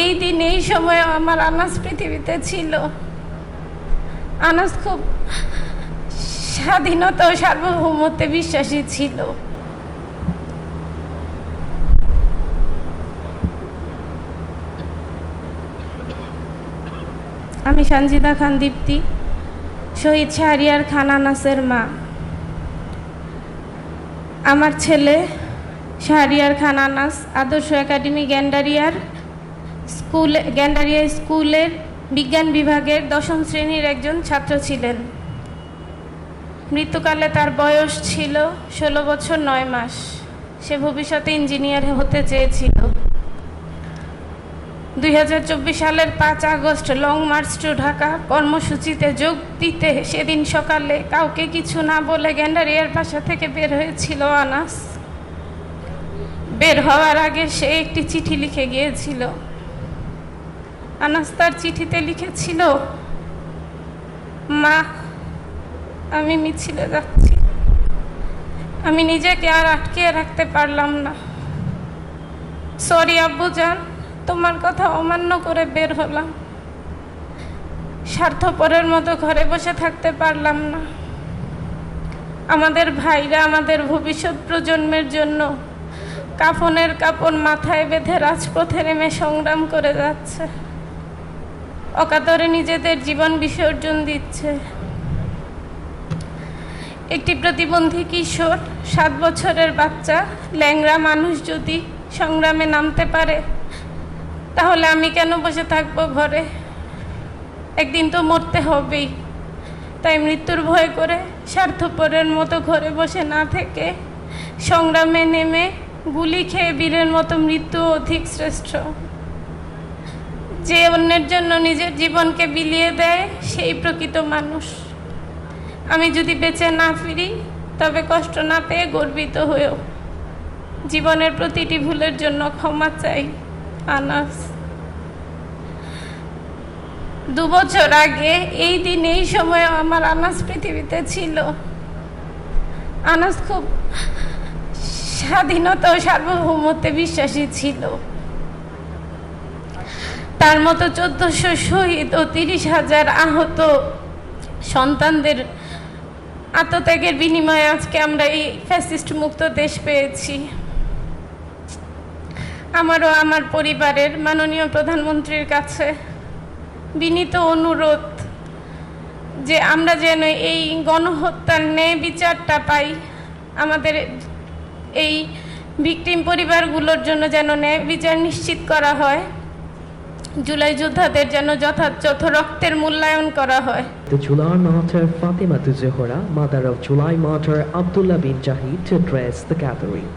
এই দিন এই সময় আমার আনাস পৃথিবীতে ছিল। আনাস খুব স্বাধীনতা ও সার্বভৌমত্বে বিশ্বাসী ছিল। আমি সঞ্জিদা খান দীপ্তি, শহীদ শাহরিয়ার খান আনাসের মা। আমার ছেলে শাহরিয়ার খান আনাস আদর্শ একাডেমি গ্যান্ডারিয়া স্কুলের বিজ্ঞান বিভাগের 10ম শ্রেণীর একজন ছাত্র ছিলেন। মৃত্যুকালে তার বয়স ছিল 16 বছর 9 মাস। সে ভবিষ্যতে ইঞ্জিনিয়ার হতে চেয়েছিল। 2024 সালের 5 August long march to Dhaka কর্মসূচিতে যোগ দিতে সেদিন সকালে কাউকে কিছু না বলে গ্যান্ডারিয়ার বাসা থেকে বের হয়েছিল আনাস। বের হওয়ার আগে সে একটি চিঠি লিখে গিয়েছিল। আনাস তার চিঠিতে লিখেছিল, মা, আমি মিছিলে যাচ্ছি। আমি নিজেকে আর আটকে রাখতে পারলাম না। সরি আব্বুজান, তোমার কথা অমান্য করে বের হলাম। স্বার্থপরের মতো ঘরে বসে থাকতে পারলাম না। আমাদের ভাইরা আমাদের ভবিষ্যৎ প্রজন্মের জন্য কাফনের কাপড় মাথায় বেঁধে রাজপথে নেমে সংগ্রাম করে যাচ্ছে। অকাতরে নিজেদের জীবন বিসর্জন দিচ্ছে। একটি প্রতিবন্ধী কিশোর, 7 বছরের বাচ্চা, ল্যাংড়া মানুষ যদি সংগ্রামে নামতে পারে, তাহলে আমি কেন বসে থাকবো ঘরে? একদিন তো মরতে হবেই। তাই মৃত্যুর ভয় করে স্বার্থপরের মতো ঘরে বসে না থেকে সংগ্রামে নেমে গুলি খেয়ে বীরের মতো মৃত্যু অধিক শ্রেষ্ঠ। যে অন্যের জন্য নিজের জীবনকে বিলিয়ে দেয় সেই প্রকৃত মানুষ। আমি যদি বেঁচে না ফিরি, তবে কষ্ট না পেয়ে গর্বিত হয়েও জীবনের প্রতিটি ভুলের জন্য ক্ষমা চাই। আনাস। 2 বছর আগে এই দিন এই সময় আমার আনাস পৃথিবীতে ছিল। আনাস খুব স্বাধীনতা ও সার্বভৌমত্বে বিশ্বাসী ছিল। তার মতো 1400 শহীদ ও 30,000 আহত সন্তানদের আত্মত্যাগের বিনিময়ে আজকে আমরা এই ফ্যাসিস্ট মুক্ত দেশ পেয়েছি। আমারও আমার পরিবারের মাননীয় প্রধানমন্ত্রীর কাছে বিনীত অনুরোধ যে আমরা যেন এই গণহত্যার ন্যায় বিচারটা পাই। আমাদের এই ভিকটিম পরিবারগুলোর জন্য যেন ন্যায় বিচার নিশ্চিত করা হয়। জুলাই যোদ্ধাদের যেন যথাযথ রক্তের মূল্যায়ন করা হয়। The July martyr Fatima Zuhra, mother of July martyr Abdullah bin Jahid, to address the gathering.